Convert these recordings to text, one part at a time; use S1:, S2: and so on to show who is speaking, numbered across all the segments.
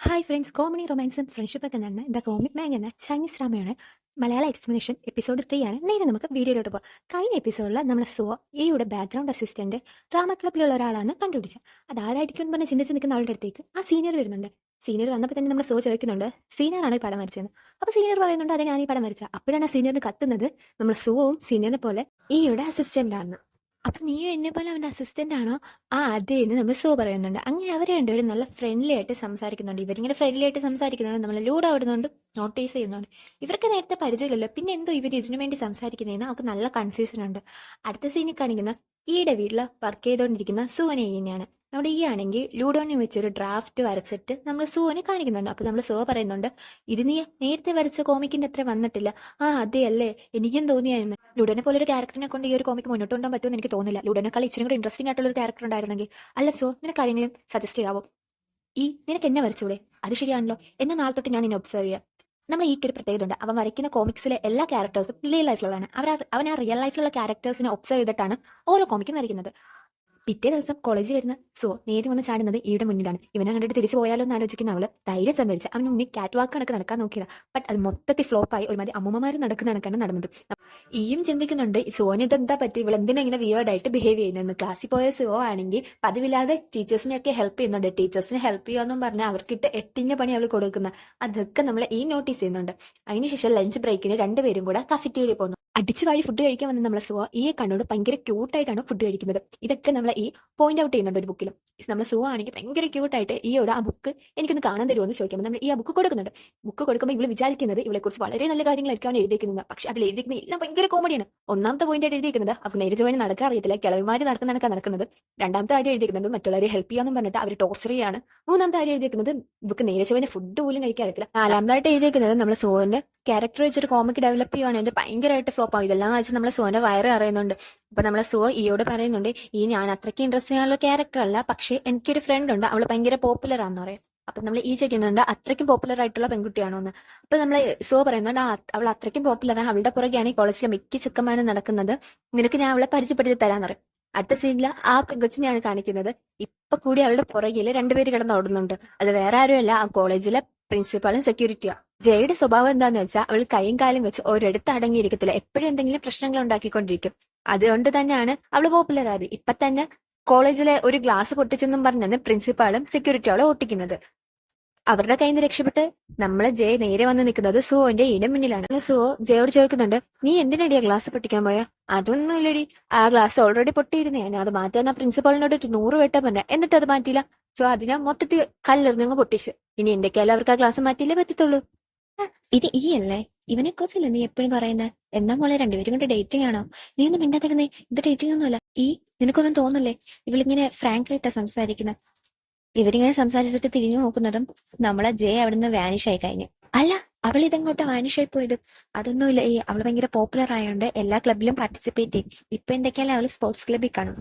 S1: Hi friends, comedy റൊമാൻസും ഫ്രണ്ട്ഷിപ്പൊക്കെ നടന്ന the comic Maang എന്ന Chinese ഡ്രാമയാണ് മലയാള explanation episode 3 ആണ്. നേരെ നമുക്ക് വീഡിയോയിലോട്ട് പോകാം. കഴിഞ്ഞ എപ്പിസോഡിൽ നമ്മൾ ഈയുടെ ബാക്ക്ഗ്രൗണ്ട് അസിസ്റ്റന്റ് ഡ്രാമ ക്ലബിലുള്ള ഒരാളാണ് കണ്ടുപിടിച്ചത്. അതാരായിരിക്കും എന്ന് പറഞ്ഞ് ചിന്തിച്ച് നിൽക്കുന്ന ആളുടെ അടുത്തേക്ക് ആ സീനിയർ വരുന്നുണ്ട്. സീനിയർ വന്നപ്പോൾ തന്നെ നമ്മൾ ചോദിക്കുന്നുണ്ട്, സീനിയറാണോ ഈ പടം വരച്ചതെന്ന്. അപ്പോൾ സീനിയർ പറയുന്നുണ്ട്, അതെ ഞാൻ ഈ പടം വരച്ച. അപ്പോഴാണ് ആ സീനിയറിന് കത്തുന്നത് നമ്മൾ സുവും സീനിയറിനെ പോലെ ഈയുടെ അസിസ്റ്റന്റ് ആണ്. അപ്പൊ നീയും എന്നെ പോലെ അവന്റെ അസിസ്റ്റന്റ് ആണോ? ആ അതെ എന്ന് നമ്മൾ സോ പറയുന്നുണ്ട്. അങ്ങനെ അവർ രണ്ടുപേരും നല്ല ഫ്രണ്ട്ലി ആയിട്ട് സംസാരിക്കുന്നുണ്ട്. ഇവരിങ്ങനെ ഫ്രണ്ട്ലി ആയിട്ട് സംസാരിക്കുന്നത് നമ്മൾ ലൂഡ് ആവുന്നുണ്ട് നോട്ടീസ് ചെയ്യുന്നുണ്ട്. ഇവർക്ക് നേരത്തെ പരിചയമില്ലല്ലോ, പിന്നെ എന്തോ ഇവർ ഇതിനു വേണ്ടി സംസാരിക്കുന്നതെന്ന് അവർക്ക് നല്ല കൺഫ്യൂഷൻ ഉണ്ട്. അടുത്ത സീനിൽ കാണിക്കുന്ന ഈയുടെ വീട്ടിൽ വർക്ക് ചെയ്തുകൊണ്ടിരിക്കുന്ന സുവനെ തന്നെയാണ്. നമ്മുടെ ഈ ആണെങ്കിൽ ലൂഡോനെ വെച്ചൊരു ഡ്രാഫ്റ്റ് വരച്ചിട്ട് നമ്മൾ സുവനെ കാണിക്കുന്നുണ്ട്. അപ്പൊ നമ്മൾ സുവ പറയുന്നുണ്ട്, ഇത് നീ നേരത്തെ വരച്ച കോമിക്കിന്റെ അത്ര വന്നിട്ടില്ല. ആ അതെ അല്ലേ, എനിക്കും തോന്നിയായിരുന്നു. ലുഡോനെ പോലെ ഒരു ക്യാരക്ടറിനെ കൊണ്ട് ഈ ഒരു കോമിക്ക് മുന്നോട്ട് കൊണ്ടുപോകാൻ പറ്റുമെന്ന് എനിക്ക് തോന്നില്ല. ലുഡോനേക്കാൾ ഇച്ചിരി കൂടി ഇൻട്രസ്റ്റിംഗ് ആയിട്ടുള്ള ഒരു ക്യാരക്ടർ ഉണ്ടായിരുന്നെങ്കിൽ. അല്ല സോ, നിനക്ക് ആരെങ്കിലും സജസ്റ്റ് ചെയ്യാവോ? നിനക്ക് എന്നെ വരച്ചൂടെ? അത് ശരിയാണല്ലോ, എന്നാൽ നാളെ തൊട്ട് ഞാൻ നിന്നെ ഒബ്സർവ് ചെയ്യാം. നമ്മൾ ഈ ഒരു പ്രത്യേകത ഉണ്ട്, അവൻ വരയ്ക്കുന്ന കോമിക്സിലെ എല്ലാ ക്യാരക്ടേഴ്സും റിയൽ ലൈഫിലുള്ളതാണ്. അവൻ ആ റിയൽ ലൈഫിലുള്ള ക്യാരക്ടേഴ്സിനെ ഒബ്സർവ് ചെയ്തിട്ടാണ് ഓരോ കോമിക്കും വരയ്ക്കുന്നത്. പിറ്റേ ദിവസം കോളേജിൽ വരുന്ന സോ നേരെ വന്ന് ചാടുന്നത് ഈയുടെ മുന്നിലാണ്. ഇവനെ കണ്ടിട്ട് തിരിച്ചു പോയാലോ എന്ന് ആലോചിക്കുന്ന അവള് ധൈര്യം സംഭരിച്ച് അവന് മുന്നിൽ കാറ്റ് വാക്ക് കണക്ക് നടക്കാൻ നോക്കിയതാ. ബട്ട് അത് മൊത്തത്തിൽ ഫ്ലോപ്പായി ഒരുമാതിരി അമ്മമാര് നടക്കാണ് നടന്നത്. ഈയും ചിന്തിക്കുന്നുണ്ട്, സോന് ഇതെന്താ പറ്റി, ഇവളെന്തിനാ ഇങ്ങനെ വിയേർഡായിട്ട് ബിഹേവ് ചെയ്യുന്നത്. ക്ലാസ്സിൽ പോയ സോ ആണെങ്കിൽ പതിവില്ലാതെ ടീച്ചേഴ്സിനെയൊക്കെ ഹെൽപ്പ് ചെയ്യുന്നുണ്ട്. ടീച്ചേഴ്സിനെ ഹെൽപ്പ് ചെയ്യാന്നും പറഞ്ഞാൽ അവർക്കിട്ട് എട്ടിന്റെ പണി അവൾ കൊടുക്കുന്ന അതൊക്കെ നമ്മൾ ഈ നോട്ടീസ് ചെയ്യുന്നുണ്ട്. അതിനുശേഷം ലഞ്ച് ബ്രേക്കിന് രണ്ടുപേരും കൂടെ കഫറ്റീരിയ പോകുന്നു. അടിച്ചു വാഴി ഫുഡ് കഴിക്കാൻ വന്ന് നമ്മളെ സുവ ഈ കണ്ണോട് ഭയങ്കര ക്യൂട്ടായിട്ടാണ് ഫുഡ് കഴിക്കുന്നത്. ഇതൊക്കെ നമ്മളെ ഈ പോയിന്റ് ഔട്ട് ചെയ്യുന്നുണ്ട് ഒരു ബുക്കിലും. നമ്മളെ സുവ ആണെങ്കിൽ ഭയങ്കര ക്യൂട്ടായിട്ട് ഈയോട് ആ ബുക്ക് എനിക്കൊന്ന് കാണാൻ തരുമോ എന്ന് ചോദിക്കുമ്പോൾ നമ്മൾ ഈ ആ ബുക്ക് കൊടുക്കുന്നുണ്ട്. ബുക്ക് കൊടുക്കുമ്പോൾ ഇവള് വിചാരിക്കുന്നത് ഇവളെ കുറിച്ച് വളരെ നല്ല കാര്യങ്ങളായിരിക്കും അവൻ എഴുതിയിരിക്കുന്നത്. പക്ഷെ അതിൽ എഴുതിയിരിക്കുന്ന എല്ലാം ഭയങ്കര കോമഡിയാണ്. ഒന്നാമത്തെ പോയിന്റ് ആയിട്ട് എഴുതിയിരിക്കുന്നത് അവർക്ക് നേരെ ജോയിൻ നടക്കാൻ അറിയത്തില്ല, കിളവിമാര് നടക്കുന്നത്. രണ്ടാമത്തെ കാര്യം എഴുതിയിരിക്കുന്നത് മറ്റുള്ളവരെ ഹെൽപ്പ് ചെയ്യാന്ന് പറഞ്ഞിട്ട് അവർ ടോർച്ചർ ചെയ്യാണ്. മൂന്നാമത്തെ കാര്യം എഴുതിയിരിക്കുന്നത് ഇവർക്ക് നേരെ ജോയിന് ഫുഡ് പോലും കഴിക്കാൻ അറിയത്തില്ല. നാലാമതായിട്ട് എഴുതിയിരിക്കുന്നത് നമ്മളെ സോന്റെ ക്യാരക്ടർ വെച്ചൊരു കോമിക് ഡെവലപ്പ് ചെയ്യുവാണ്. അതിന്റെ ഭയങ്കരമായിട്ട് ഫ്ലോപ്പ് ആവും. ഇതെല്ലാം വെച്ച് നമ്മളെ സോന്റെ വയറ് അറിയുന്നുണ്ട്. അപ്പൊ നമ്മളെ സോ ഈയോട് പറയുന്നുണ്ട്, ഞാൻ അത്രയ്ക്ക് ഇൻട്രസ്റ്റിംഗ് ആയുള്ള ക്യാരക്ടർ അല്ല, പക്ഷെ എനിക്കൊരു ഫ്രണ്ട് ഉണ്ട്, അവള് ഭയങ്കര പോപ്പുലർ ആണെന്ന് പറയാം. അപ്പൊ നമ്മൾ ചോദിക്കുന്നുണ്ട്, അത്രയ്ക്കും പോപ്പുലർ ആയിട്ടുള്ള പെൺകുട്ടിയാണോ എന്ന്. അപ്പൊ നമ്മളെ സോ പറയുന്നുണ്ട്, അവൾ അത്രയ്ക്കും പോപ്പുലർ ആണ്, അവളുടെ പുറകെയാണ് ഈ കോളേജിലെ മിക്ക ചെക്കന്മാരും നടക്കുന്നത്, നിനക്ക് ഞാൻ അവളെ പരിചയപ്പെടുത്തി തരാന്ന് പറയും. അടുത്ത സീനില് ആ പെൺകൊച്ചിനെയാണ് കാണിക്കുന്നത്. ഇപ്പൊ കൂടി അവളുടെ പുറകില് രണ്ടുപേര് കിടന്ന് ഓടുന്നുണ്ട്. അത് വേറെ ആരുമല്ല, ആ കോളേജിലെ പ്രിൻസിപ്പാളും സെക്യൂരിറ്റിയാ. ജയയുടെ സ്വഭാവം എന്താന്ന് വെച്ചാൽ അവൾ കൈയും കാലും വെച്ച് ഒരിടത്ത് അടങ്ങിയിരിക്കത്തില്ല, എപ്പോഴും എന്തെങ്കിലും പ്രശ്നങ്ങൾ ഉണ്ടാക്കിക്കൊണ്ടിരിക്കും. അതുകൊണ്ട് തന്നെയാണ് അവള് പോപ്പുലർ ആയത്. ഇപ്പൊ തന്നെ കോളേജിലെ ഒരു ഗ്ലാസ് പൊട്ടിച്ചെന്നും പറഞ്ഞാണ് പ്രിൻസിപ്പാളും സെക്യൂരിറ്റിയോളം ഒട്ടിക്കുന്നത്. അവരുടെ കയ്യിൽ നിന്ന് രക്ഷപ്പെട്ട് നമ്മളെ ജയ നേരെ വന്ന് നിൽക്കുന്നത് സുവോന്റെ ഈടെ മുന്നിലാണ്. സുവോ ജയോട് ചോദിക്കുന്നുണ്ട്, നീ എന്തിനടിയാ ഗ്ലാസ് പൊട്ടിക്കാൻ പോയാ? അതൊന്നും ഇല്ലടി, ആ ഗ്ലാസ് ഓൾറെഡി പൊട്ടിയിരുന്നേ, ഞാൻ അത് മാറ്റാൻ ആ പ്രിൻസിപ്പാളിനോട് 100 വെട്ടാൻ പറഞ്ഞ, എന്നിട്ട് അത് മാറ്റിയില്ല. സോ അതിനെ മൊത്തത്തിൽ കല്ലെറിഞ്ഞങ്ങ് പൊട്ടിച്ചു. ഇനി എന്റെ കയ്യിൽ അവർക്ക് ആ ഗ്ലാസ് മാറ്റിയില്ലേ പറ്റത്തുള്ളൂ. ഇത് ഈ അല്ലേ, ഇവനെ കുറിച്ചല്ലേ നീ എപ്പോഴും പറയുന്നത്? എന്നാ മോളെ രണ്ടുപേരും കൊണ്ട് ഡേറ്റിംഗ് ആണോ? നീ ഒന്നും മിണ്ടാതിരുന്നേ, ഇത് ഡേറ്റിംഗ് ഒന്നുമല്ല. നിനക്കൊന്നും തോന്നല്ലേ ഇവളിങ്ങനെ ഫ്രാങ്ക് ആയിട്ടാ സംസാരിക്കുന്നത്? ഇവരിങ്ങനെ സംസാരിച്ചിട്ട് തിരിഞ്ഞു നോക്കുന്നതും നമ്മളെ ജയ അവിടുന്ന് വാനിഷ് ആയി കഴിഞ്ഞു. അല്ല, അവൾ ഇതെങ്ങോട്ട് വാനിഷ് ആയി പോയത്? അതൊന്നുമില്ല, അവള് ഭയങ്കര പോപ്പുലർ ആയതുകൊണ്ട് എല്ലാ ക്ലബിലും പാർട്ടിസിപ്പേറ്റ് ചെയ്യും. ഇപ്പൊ എന്തൊക്കെയാലും അവള് സ്പോർട്സ് ക്ലബിൽ കാണും.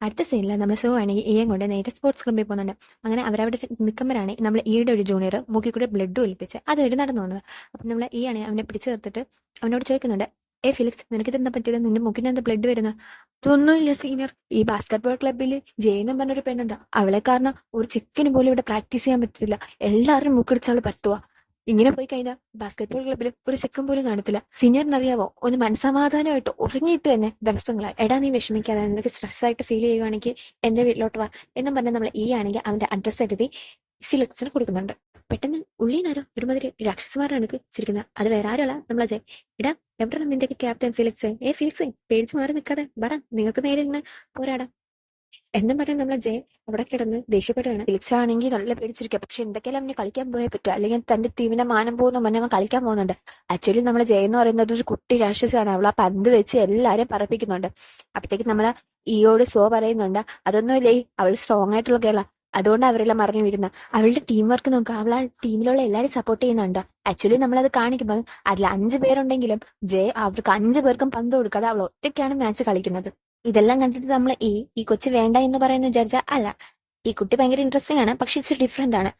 S1: അടുത്ത സീനിൽ നമ്മൾ സോ ആണെങ്കിൽ ഈയും കൊണ്ട് നേരെ സ്പോർട്സ് ക്ലബിൽ പോകുന്നുണ്ട്. അങ്ങനെ അവരവിടെ നിൽക്കുമ്പോഴാണ് നമ്മൾ ഈയുടെ ഒരു ജൂനിയർ മൂക്കി കൂടെ ബ്ലഡ് ഒലിപ്പിച്ച് അതുവഴി നടന്നു പോകുന്നത്. അപ്പം നമ്മൾ ഈ ആണെങ്കിൽ അവനെ പിടിച്ചു നിർത്തിട്ട് അവനോട് ചോദിക്കുന്നുണ്ട്, ഫിലിക്സ്, നിനക്ക് ഇതെന്താ പറ്റിയത്? നിന്റെ മൂക്കിന് എന്താ ബ്ലഡ് വരുന്നത്? ഇതൊന്നുമില്ല സീനിയർ, ഈ ബാസ്കറ്റ്ബോൾ ക്ലബിൽ ജെയെന്നും പറഞ്ഞൊരു പെണ്ണുണ്ട്, അവളെ കാരണം ഒരു ചിക്കന് പോലും ഇവിടെ പ്രാക്ടീസ് ചെയ്യാൻ പറ്റില്ല, എല്ലാവരും മൂക്കിടിച്ച് അവള് പറ്റുക. ഇങ്ങനെ പോയി കഴിഞ്ഞാൽ ബാസ്കറ്റ്ബോൾ ക്ലബിൽ ഒരു ചെക്കൻ പോലും കാണത്തില്ല. സീനിയറിനറിയാവോ, ഒന്ന് മനസ്സമാധാനമായിട്ട് ഉറങ്ങിയിട്ട് തന്നെ ദിവസങ്ങളായി. എടാ നീ വിഷമിക്കാതെ, നിനക്ക് സ്ട്രെസ് ആയിട്ട് ഫീൽ ചെയ്യുകയാണെങ്കിൽ എന്റെ വീട്ടിലോട്ട് വാ എന്നും പറഞ്ഞാൽ നമ്മൾ ആണെങ്കിൽ അവന്റെ അഡ്രസ്സ് എഴുതി ഫിലിക്സിന് കൊടുക്കുന്നുണ്ട്. പെട്ടെന്ന് ഉള്ളിനാരോ ഒരുമാതിരി രാക്ഷസന്മാരാണ് ചിരിക്കുന്നത്. അത് വേറെ ആരുമല്ല, നമ്മളെ ജയ്. എടാ എവിടെയാണ് നിന്റെ ക്യാപ്റ്റൻ ഫിലിക്സ്? ഫിലിക്സ്, പേടിച്ച് മാറി നിൽക്കാതെ വടാ, നിങ്ങൾക്ക് നേരെ ഇന്ന് പോരാടാ എന്നും പറഞ്ഞ് നമ്മളെ ജയ് അവിടെ കിടന്ന് ദേഷ്യപ്പെടുകയാണ്. ഫിലിക്സ് ആണെങ്കിൽ നല്ല പേടിച്ചിരിക്കുക. പക്ഷെ എന്തൊക്കെയാലും അവന് കളിക്കാൻ പോയേ പറ്റുക, അല്ലെങ്കിൽ തന്റെ ടീമിനെ മാനം പോകുന്ന പറഞ്ഞ അവൻ കളിക്കാൻ പോകുന്നുണ്ട്. ആക്ച്വലി നമ്മളെ ജയ് എന്ന് പറയുന്നത് ഒരു കുട്ടി രാക്ഷസാണ്. അവൾ ആ പന്ത് വെച്ച് എല്ലാരും പറപ്പിക്കുന്നുണ്ട്. അപ്പത്തേക്ക് നമ്മളെ ഈയോട് സോ പറയുന്നുണ്ട്, അതൊന്നുമില്ലേ, അവൾ സ്ട്രോങ് ആയിട്ടുള്ള കേരള, അതുകൊണ്ട് അവരെല്ലാം മറിഞ്ഞു വീഴുന്ന. അവളുടെ ടീം വർക്ക് നോക്കുക, അവൾ ആ ടീമിലുള്ള എല്ലാരും സപ്പോർട്ട് ചെയ്യുന്നുണ്ട്. ആക്ച്വലി നമ്മളത് കാണിക്കുമ്പോൾ അതിൽ 5 പേരുണ്ടെങ്കിലും ജയ് അവർക്ക് 5 പേർക്കും പന്ത് കൊടുക്കാതെ അവൾ ഒറ്റയ്ക്കാണ് മാച്ച് കളിക്കുന്നത്. ഇതെല്ലാം കണ്ടിട്ട് നമ്മൾ ഈ കൊച്ചു വേണ്ട എന്ന് പറയുന്നു വിചാരിച്ചാൽ അല്ല, ഈ കുട്ടി ഭയങ്കര ഇൻട്രസ്റ്റിംഗ് ആണ്, പക്ഷെ ഇറ്റ്സ് ഡിഫറെന്റ് ആണ്.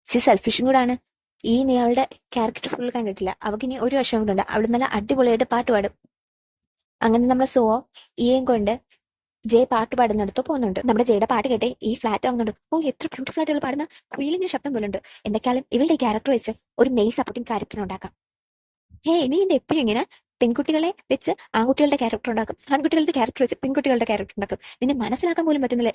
S1: സെൽഫിഷും കൂടാണ്. നീ അവളുടെ ക്യാരക്ടർ ഫുൾ കണ്ടിട്ടില്ല, അവൾക്ക് ഇനി ഒരു വർഷം കൂടെ ഉണ്ട്. അവൾ നല്ല അടിപൊളിയായിട്ട് പാട്ട് പാടും. അങ്ങനെ നമ്മളെ സോ ഈയും കൊണ്ട് ജയ പാട്ട് പാടുന്നിടത്ത് പോകുന്നുണ്ട്. നമ്മുടെ ജയുടെ പാട്ട് കേട്ടെ ഈ ഫ്ലാറ്റ് ആവുന്നുണ്ട്. ഓ, എത്ര ബ്യൂട്ടിഫുൾ ആയിട്ടുള്ള പാടുന്ന കുയിലിന്റെ ശബ്ദം പോലുണ്ട്. എന്തൊക്കെയാലും ഇവളുടെ ക്യാരക്ടർ വെച്ച് ഒരു മെയിൽ സപ്പോർട്ടിംഗ് ക്യാരക്ടർ ഉണ്ടാക്കാം. നീ ഇത് എപ്പോഴും ഇങ്ങനെ പെൺകുട്ടികളെ വെച്ച് ആൺകുട്ടികളുടെ ക്യാരക്ടർ ഉണ്ടാക്കും, ആൺകുട്ടികളുടെ ക്യാരക്ടർ വെച്ച് പെൺകുട്ടികളുടെ ക്യാരക്ടർ ഉണ്ടാക്കും. നിന്നെ മനസ്സിലാക്കാൻ പോലും പറ്റുന്നില്ല.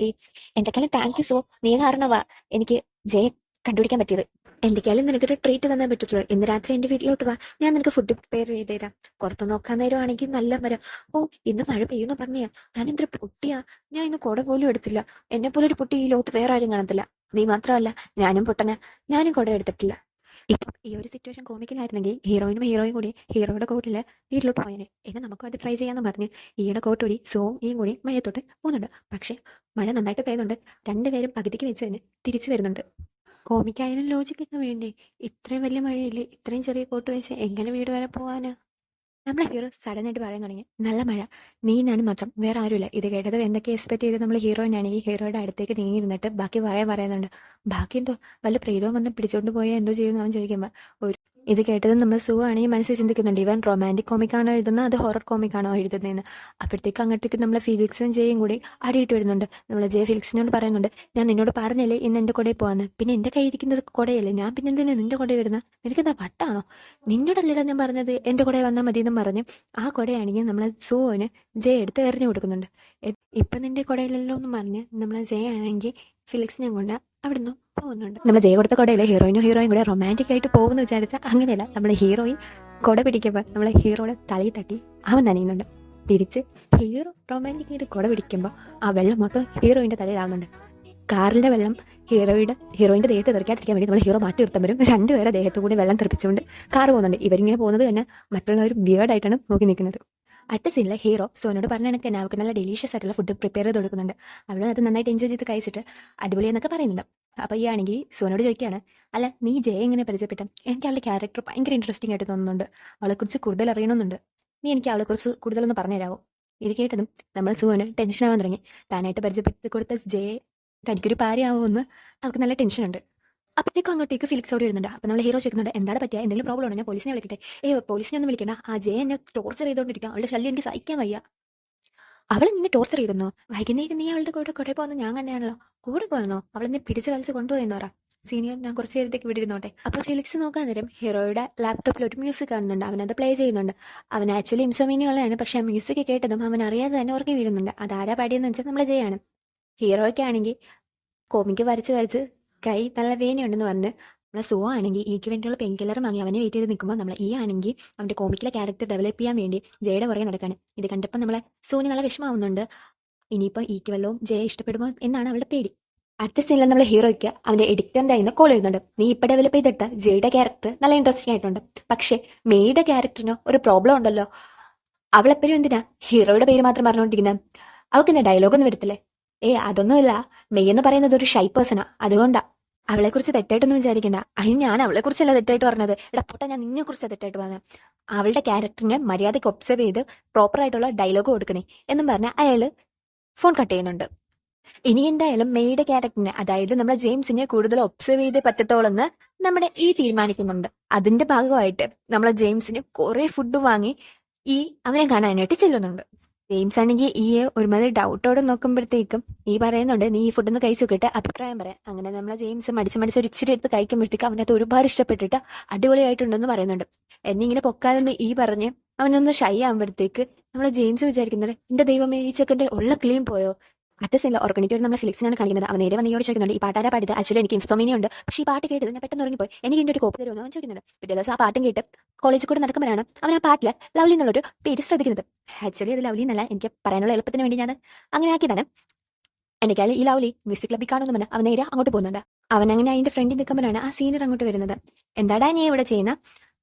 S1: എന്തൊക്കെയാലും താങ്ക് യു സോ, നീ കാരണമാ എനിക്ക് ജയ കണ്ടുപിടിക്കാൻ പറ്റിയത്. എന്തൊക്കെയാലും നിനക്കൊരു ട്രീറ്റ് തന്നേ പറ്റത്തുള്ളൂ. ഇന്ന് രാത്രി എന്റെ വീട്ടിലോട്ട് വാ, ഞാൻ നിനക്ക് ഫുഡ് പ്രിപ്പയർ ചെയ്ത് തരാം. പുറത്ത് നോക്കാൻ നേരമാണെങ്കിൽ നല്ല മരം. ഓ, ഇന്ന് മഴ പെയ്യുന്നു പറഞ്ഞാ ഞാൻ എന്തൊരു പൊട്ടിയാ, ഞാൻ ഇന്ന് കുട പോലും എടുത്തില്ല. എന്നെ പോലെ ഒരു പൊട്ടി ഈ ലോകത്ത് വേറെ ആരും കാണത്തില്ല. നീ മാത്രമല്ല, ഞാനും പൊട്ടന, ഞാനും കുട എടുത്തിട്ടില്ല. ഇപ്പം ഈ ഒരു സിറ്റുവേഷൻ കോമിക്കലായിരുന്നെങ്കിൽ ഹീറോയും കൂടി ഹീറോയുടെ കോട്ടില് വീട്ടിലോട്ട് പോയേനെ. എന്നെ നമുക്കും അത് ട്രൈ ചെയ്യാന്ന് പറഞ്ഞ് ഈയുടെ കോട്ടൂടി സോയും കൂടി മഴയത്തോട്ട് പോകുന്നുണ്ട്. പക്ഷെ മഴ നന്നായിട്ട് പെയ്യുന്നുണ്ട്. രണ്ടുപേരും പകുതിക്ക് വെച്ച് തന്നെ തിരിച്ചു വരുന്നുണ്ട്. കോമിക്കായാലും ലോജിക്കൊക്കെ വേണ്ടേ? ഇത്രയും വലിയ മഴയില്ലേ, ഇത്രയും ചെറിയ കോട്ട് വെച്ച് എങ്ങനെ വീട് വരെ പോവാനാ? നമ്മളെ ഹീറോ സഡൻ ആയിട്ട് പറയാൻ തുടങ്ങി, നല്ല മഴ, നീ ഞാനും മാത്രം, വേറെ ആരുമില്ല. ഇത് കേട്ടത് എന്തൊക്കെ എക്സ്പെക്ട് ചെയ്ത് നമ്മൾ ഹീറോയിനാണെങ്കിൽ ഹീറോയുടെ അടുത്തേക്ക് നീങ്ങിയിരുന്നിട്ട് ബാക്കി പറയുന്നുണ്ട്. ബാക്കി എന്തോ വല്ല പ്രീതവും വന്ന് പിടിച്ചോണ്ട് പോയാൽ എന്തോ ചെയ്യുമെന്ന് അവൻ ചോദിക്കുമ്പോൾ ഇത് കേട്ടത് നമ്മൾ സുഖമാണെങ്കിൽ മനസ്സിൽ ചിന്തിക്കുന്നുണ്ട്, ഇവൻ റൊമാൻറ്റിക് കോമിക്കാണോ എഴുതുന്നത് അത് ഹൊറർ കോമിക്കാണോ എഴുതുന്നതെന്ന്. അപ്പോഴത്തേക്ക് അങ്ങോട്ടേക്ക് നമ്മളെ ഫിലിക്സും ജയും കൂടി അടിയിട്ട് വരുന്നുണ്ട്. നമ്മൾ ജയ ഫിലിക്സിനോട് പറയുന്നുണ്ട്, ഞാൻ നിന്നോട് പറഞ്ഞല്ലേ ഇന്ന് എൻ്റെ കൂടെ പോകാന്ന്, പിന്നെ എൻ്റെ കയ്യിൽ ഇരിക്കുന്നത് കുടയല്ലേ, ഞാൻ പിന്നെ എന്തിനാ നിന്റെ കൂടെ വരുന്നത്, നിനക്കെന്താ വട്ടാണോ, നിന്നോടല്ലേടാ ഞാൻ പറഞ്ഞത് എൻ്റെ കൂടെ വന്നാൽ മതി എന്നും പറഞ്ഞ് ആ കുടയാണെങ്കിൽ നമ്മളെ സുവിന് ജയ എടുത്ത് എറിഞ്ഞു കൊടുക്കുന്നുണ്ട്. ഇപ്പം നിന്റെ കുടയിലല്ലോ എന്ന് പറഞ്ഞ് നമ്മളെ ജയ ആണെങ്കിൽ ഫിലിക്സിനെ കൊണ്ട് അവിടുന്ന് പോകുന്നുണ്ട്. നമ്മൾ ജയ കൊടുത്ത കൊടയിലെ ഹീറോയും കൂടെ റൊമാൻറ്റിക് ആയിട്ട് പോകുമെന്ന് വിചാരിച്ചാൽ അങ്ങനെയല്ല. നമ്മളെ ഹീറോയിൻ കൊട പിടിക്കുമ്പോൾ നമ്മളെ ഹീറോയുടെ തലയിൽ തട്ടി അവൻ നനയുന്നുണ്ട്. തിരിച്ച് ഹീറോ റൊമാൻറ്റിക് ആയിട്ട് കൊട പിടിക്കുമ്പോൾ ആ വെള്ളം മൊത്തം ഹീറോയിൻ്റെ തലയിലാവുന്നുണ്ട്. കാറിന്റെ വെള്ളം ഹീറോയിന്റെ ദേഹത്ത് തെറിക്കാതിരിക്കാൻ വേണ്ടി നമ്മൾ ഹീറോ മാറ്റി നിർത്തുമ്പോഴും രണ്ടുപേരെ ദേഹത്തു കൂടി വെള്ളം തെറിപ്പിച്ചുകൊണ്ട് കാർ പോകുന്നുണ്ട്. ഇവരിങ്ങനെ പോകുന്നത് തന്നെ മറ്റുള്ളവർ വിയേർഡായിട്ടാണ് നോക്കി നിൽക്കുന്നത്. അടുത്ത സീനിലെ ഹീറോ സോനോട് പറഞ്ഞ കണക്ക് തന്നെ അവർക്ക് നല്ല ഡെലീഷ്യസ് ആയിട്ടുള്ള ഫുഡ് പ്രിപ്പയർ ചെയ്ത് കൊടുക്കുന്നുണ്ട്. അവിടെ അത് നന്നായിട്ട് എൻജോയ് ചെയ്ത് കഴിച്ചിട്ട് അടിപൊളി എന്നൊക്കെ പറയുന്നുണ്ട്. അപ്പോൾ ഈ ആണെങ്കിൽ സോനോട് ചോദിക്കുകയാണ്, അല്ല നീ ജയ എങ്ങനെ പരിചയപ്പെട്ടു? എനിക്ക് അവളുടെ ക്യാരക്ടർ ഭയങ്കര ഇൻട്രസ്റ്റിംഗ് ആയിട്ട് തോന്നുന്നുണ്ട്, അവളെക്കുറിച്ച് കൂടുതൽ അറിയണമെന്നുണ്ട്, നീ എനിക്ക് അവളെക്കുറിച്ച് കൂടുതലൊന്ന് പറഞ്ഞു തരാമോ? ഇത് കേട്ടതും നമ്മൾ സോന് ടെൻഷൻ ആവാൻ തുടങ്ങി. താനായിട്ട് പരിചയപ്പെടുത്തി കൊടുത്ത ജയെ തനിക്കൊരു പാരയാവുമെന്ന് അവർക്ക് നല്ല ടെൻഷനുണ്ട്. അപ്പോഴത്തേക്കും അങ്ങോട്ടേക്ക് ഫിലിക്സ് ഓടി വരുന്നുണ്ട്. അപ്പോൾ നമ്മൾ ഹീറോ ചോദിക്കുന്നുണ്ട്, എന്താണ് പറ്റിയ, എന്തെങ്കിലും പ്രോബ്ലം ആണോ, ഞാൻ പോലീസിനെ വിളിക്കട്ടെ? പോലീസിനെ ഒന്നും വിളിക്കണ്ട, ആ ജയ എന്നെ ടോർച്ചർ ചെയ്തുകൊണ്ടിരിക്കുക, അവളുടെ ശല്യം എനിക്ക് സഹിക്കാൻ വയ്യ. അവൾ നിന്നെ ടോർച്ചർ ചെയ്തെന്നോ? വൈകുന്നേരം നീ അവളുടെ കൂടെ പോകുന്ന ഞാൻ കണ്ടാണല്ലോ, കൂടെ പോയെന്നോ? അവളെന്നെ പിടിച്ച് വലിച്ച് കൊണ്ടുപോയെന്ന് പറ. സീനിയർ, ഞാൻ കുറച്ച് നേരത്തേക്ക് വിടിരുന്നോട്ടെ. അപ്പോൾ ഫിലിക്സ് നോക്കാൻ നേരം ഹീറോയുടെ ലാപ്ടോപ്പിൽ ഒരു മ്യൂസിക് കാണുന്നുണ്ട്. അവനത് പ്ലേ ചെയ്യുന്നുണ്ട്. അവൻ ആക്ച്വലി ഇൻസോമീനിയുള്ളതാണ്. പക്ഷെ ആ മ്യൂസിക് കേട്ടതും അവൻ അറിയാതെ തന്നെ ഉറങ്ങി വീഴുന്നുണ്ട്. അതാരാ പാടിയെന്ന് വെച്ചാൽ നമ്മൾ ജയാണ്. ഹീറോയ്ക്കാണെങ്കിൽ കോമിക്ക് വരച്ച് കൈ നല്ല വേനയുണ്ടെന്ന് പറഞ്ഞ് നമ്മളെ സോ ആണെങ്കിൽ ഈക്ക് വേണ്ടിയുള്ള പെയിൻ കില്ലർ വാങ്ങി അവനെ വെയിറ്റ് ചെയ്ത് നിൽക്കുമ്പോൾ നമ്മൾ ഈ ആണെങ്കിൽ അവൻ്റെ കോമിക്കിലെ ക്യാരക്ടർ ഡെവലപ്പ് ചെയ്യാൻ വേണ്ടി ജയയുടെ പുറകെ നടക്കാണ്. ഇത് കണ്ടപ്പോൾ നമ്മളെ സോന് നല്ല വിഷമാവുന്നുണ്ട്. ഇനിയിപ്പോൾ ഈക്ക് വല്ലതും ജയ ഇഷ്ടപ്പെടുമോ എന്നാണ് അവളുടെ പേടി. അടുത്ത സീനിൽ നമ്മൾ ഹീറോയ്ക്ക് അവൻ്റെ എഡിറ്ററിൻ്റെ കയ്യിൽ നിന്ന് കോൾ എഴുതുന്നുണ്ട്. നീ ഇപ്പോൾ ഡെവലപ്പ് ചെയ്തിട്ട ജയുടെ ക്യാരക്ടർ നല്ല ഇൻട്രസ്റ്റിംഗ് ആയിട്ടുണ്ട്, പക്ഷേ മെയ്യുടെ ക്യാരക്ടറിന് ഒരു പ്രോബ്ലം ഉണ്ടല്ലോ. അവളെപ്പോഴും എന്തിനാ ഹീറോയുടെ പേര് മാത്രം പറഞ്ഞുകൊണ്ടിരിക്കുന്നത്? അവൾക്ക് എന്താ ഡയലോഗൊന്നും വരത്തില്ലേ? അതൊന്നുമില്ല, മെയ് എന്ന് പറയുന്നത് ഒരു ഷൈ പേഴ്സണാ, അതുകൊണ്ടാ. അവളെക്കുറിച്ച് തെറ്റായിട്ടൊന്നും വിചാരിക്കണ്ട. അതിന് ഞാൻ അവളെക്കുറിച്ചല്ല തെറ്റായിട്ട് പറഞ്ഞത്, പൊട്ടാ, ഞാൻ നിന്നെക്കുറിച്ച് തെറ്റായിട്ട് പറഞ്ഞത്. അവളുടെ ക്യാരക്ടറിനെ മര്യാദയ്ക്ക് ഒബ്സർവ് ചെയ്ത് പ്രോപ്പർ ആയിട്ടുള്ള ഡയലോഗ് കൊടുക്കണേ എന്നും പറഞ്ഞ് അയാൾ ഫോൺ കട്ട് ചെയ്യുന്നുണ്ട്. ഇനി എന്തായാലും മെയ്യുടെ ക്യാരക്ടറിനെ, അതായത് നമ്മുടെ ജെയിംസിനെ കൂടുതൽ ഒബ്സർവ് ചെയ്തേ പറ്റത്തോളെന്ന് നമ്മുടെ ഈ തീരുമാനിക്കുന്നുണ്ട്. അതിന്റെ ഭാഗമായിട്ട് നമ്മളെ ജെയിംസിന് കുറെ ഫുഡ് വാങ്ങി അവനെ കാണാനായിട്ട് ചെല്ലുന്നുണ്ട്. ജെയിംസ് ആണെങ്കിൽ ഒരുമാതിരി ഡൗട്ടോടെ നോക്കുമ്പോഴത്തേക്കും പറയുന്നുണ്ട്, നീ ഈ ഫുഡൊന്ന് കഴിച്ചു നോക്കിയിട്ട് അഭിപ്രായം പറയാം. അങ്ങനെ നമ്മളെ ജെയിംസ് മടിച്ച് ഒരു ഇച്ചിരി എടുത്ത് കഴിക്കുമ്പോഴത്തേക്ക് അവനത് ഒരുപാട് ഇഷ്ടപ്പെട്ടിട്ട് അടിപൊളിയായിട്ടുണ്ടെന്ന് പറയുന്നുണ്ട്. എന്നെ ഇങ്ങനെ പൊക്കാതെ പറഞ്ഞ് അവനൊന്ന് ഷൈ ആകുമ്പോഴത്തേക്ക് നമ്മളെ ജെയിംസ് വിചാരിക്കുന്നത്, എന്റെ ദൈവമേ, ഈ ചെക്കൻ്റെ ഉള്ള ക്ലീൻ പോയോ? അടുത്ത സീനിൽ ഓർഗണിറ്റ് നമ്മളെ ഫിലിക്സിനാണ് കാണിക്കുന്നത്. അവൻ നേരെ വന്ന് ചോദിക്കുന്നുണ്ട്, ഈ പാട്ടാരാ പാടിയത്? ആക്ച്വലി എനിക്ക് ഇൻസ്റ്റോമീനിയ ഉണ്ട്, പക്ഷേ ഈ പാട്ട് കേട്ടത് ഞാൻ പെട്ടെന്ന് ഉറങ്ങിപ്പോയി, എനിക്ക് എൻ്റെ ഒരു കോപ്പി തരുമെന്ന് അവൻ ചോദിക്കുന്നുണ്ട്. പിറ്റേ ദിവസം ആ പാട്ടും കേട്ട് കോളേജിൽ കൂടെ നടക്കുമ്പോഴാണ് അവൻ ആ പാട്ടിൽ ലവ്ലി എന്നുള്ളൊരു പേര് ശ്രദ്ധിക്കുന്നത്. ആക്ച്വലി അത് ലവ്ലി എന്നല്ല, എനിക്ക് പറയാനുള്ള എളുപ്പത്തിന് വേണ്ടി ഞാൻ അങ്ങനെ ആക്കിയതാണ്. എനിക്കായാലും ഈ ലവ്ലി മ്യൂസിക് ക്ലബ്ബിൽ കാണുമെന്ന് പറഞ്ഞാൽ അവൻ നേരെ അങ്ങോട്ട് പോകുന്നുണ്ട്. അവൻ അങ്ങനെ അതിന്റെ ഫ്രണ്ടിൽ നിൽക്കുമ്പോഴാണ് ആ സീനിയർ അങ്ങോട്ട് വരുന്നത്. എന്താടാ നീ ഇവിടെ ചെയ്യുന്ന?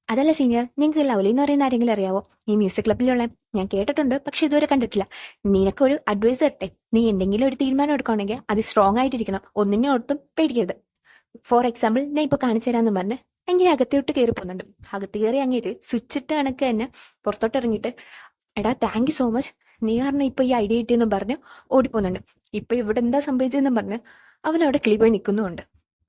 S1: അതല്ല സീനിയർ, നിങ്ങൾക്ക് ലവ്ലി എന്ന് പറയുന്ന ആരെങ്കിലും അറിയാവോ? ഈ മ്യൂസിക് ക്ലബ്ബിലുള്ള ഞാൻ കേട്ടിട്ടുണ്ട്, പക്ഷെ ഇതുവരെ കണ്ടിട്ടില്ല. നിനക്കൊരു അഡ്വൈസ് തരട്ടെ, നീ എന്തെങ്കിലും ഒരു തീരുമാനം എടുക്കുകയാണെങ്കിൽ അത് സ്ട്രോങ് ആയിട്ടിരിക്കണം, ഒന്നിനെ ഒട്ടും പേടിക്കരുത്. ഫോർ എക്സാമ്പിൾ, ഞാൻ ഇപ്പോൾ കാണിച്ചു തരാമെന്ന് പറഞ്ഞ് എങ്ങനെ അകത്തോട്ട് കയറി പോകുന്നുണ്ട്. അകത്ത് കയറി അങ്ങേറ്റ് സ്വിച്ചിട്ട് കണക്ക് തന്നെ പുറത്തോട്ട് ഇറങ്ങിയിട്ട്, എടാ താങ്ക് യു സോ മച്ച്, നീ കാരണം ഇപ്പൊ ഈ ഐഡിയ കിട്ടിയെന്ന് പറഞ്ഞ് ഓടിപ്പോകുന്നുണ്ട്. ഇപ്പൊ ഇവിടെ എന്താ സംഭവിച്ചതെന്ന് പറഞ്ഞ് അവൻ അവിടെ കിളി പോയി നിൽക്കുന്നുമുണ്ട്.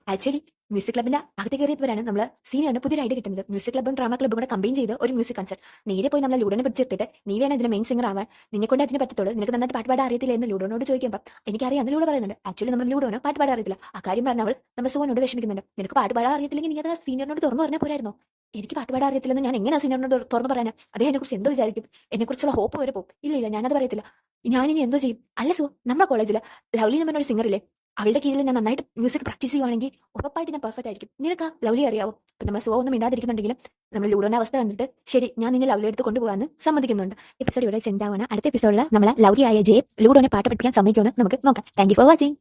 S1: ആക്ച്വലി മ്യൂസിക് ക്ലബിന്റെ അകത്ത് കയറിയപ്പോഴാണ് നമ്മൾ സീനിയറിന് പുതിയൊരു ഐഡിയ കിട്ടുന്നത്. മ്യൂസിക് ക്ലബും ഡ്രാമ ക്ലബും കൂടെ കമ്പൈൻ ചെയ്ത് ഒരു മ്യൂസിക് കൺസേർട്ട്. നേരെ പോയി നമ്മൾ ലൂഡോനെ പിടിച്ചെടുത്തിട്ട് നീ വേണം ഇതിന്റെ മെയിൻ സിംഗർ ആവാൻ, നിന്നെ കൊണ്ട് അതിന് പറ്റത്തുള്ളൂ, നിനക്ക് നന്നായിട്ട് പാട്ട് പാടാൻ അറിയത്തില്ല എന്ന് ലൂഡോനോട് ചോദിക്കുമ്പോൾ എനിക്കറിയാം എന്ന് ലൂഡോ പറയുന്നുണ്ട്. ആക്ച്വലി നമ്മൾ ലൂഡോന് പാട്ട് പാടാൻ അറിയത്തില്ല. ആ കാര്യം പറഞ്ഞ അവൾ നമ്മുടെ സുവനോട് വിഷമിക്കുന്നുണ്ട്. നിനക്ക് പാട്ട് പാടാൻ അറിയത്തില്ലെങ്കിൽ നീ അത് സീനിയറിനോട് തുറന്നു പറഞ്ഞാൽ പോരായിരുന്നോ? എനിക്ക് പാട്ട് പാടാൻ അറിയത്തില്ലെന്ന് ഞാൻ എങ്ങനെ സീനിയറിനോട് തുറന്നു പറയാനാ? അദ്ദേഹം എന്നെ കുറിച്ച് എന്തോ വിചാരിക്കും, എന്നെ കുറിച്ചുള്ള ഹോപ്പ് വരെ പോകും. ഇല്ല ഞാനത് പറയത്തില്ല. ഞാനിനി എന്തോ ചെയ്യും? അല്ല സു, നമ്മുടെ കോളേജിൽ ലവ്ലി എന്ന് പറഞ്ഞൊരു സിംഗർ ഇല്ലേ, അവളുടെ കീഴിൽ ഞാൻ നന്നായിട്ട് മ്യൂസിക് പ്രാക്ടീസ് ചെയ്യുവാണെങ്കിൽ ഉറപ്പായിട്ട് ഞാൻ പെർഫെക്റ്റ് ആയിരിക്കും. നിനക്ക് ലവ്ലി അറിയാവോ? ഇപ്പൊ നമ്മൾ സുഖം ഒന്നും മിണ്ടാതിരിക്കുന്നുണ്ടെങ്കിലും നമ്മൾ ലൂഡോന്റെ അവസ്ഥ കണ്ടിട്ട് ശരി ഞാൻ നിന്നെ ലവ്ലി എടുത്ത് കൊണ്ടുപോകാന്ന് സമ്മതിക്കുന്നുണ്ട്. എപ്പിസോഡ് ഇവിടെ സെൻഡ് ആവുകയാണ്. അടുത്ത എപ്പിസോഡിൽ നമ്മളെ ലവ്ലി ആയ ജെ ലൂഡോനെ പാട്ട് പഠിപ്പിക്കാൻ സമ്മതിക്കുമെന്ന് നമുക്ക് നോക്കാം. Thank you for watching.